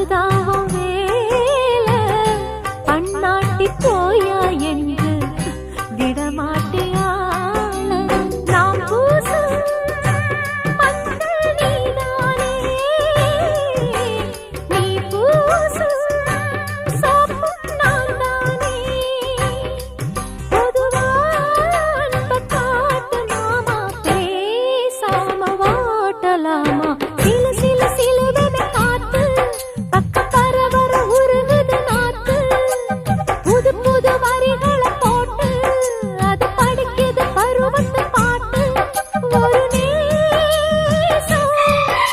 பழுதாவும் வேல பண்ணாட்டி போயா என்று விடமாட்டியாள நாம் பூசும் மஞ்சள் நீதானே நீ பூசும் சோப்பும் நான் தானே பொதுவா அன்ப காட்டலாமா பேசாம வாட்டலாமா சில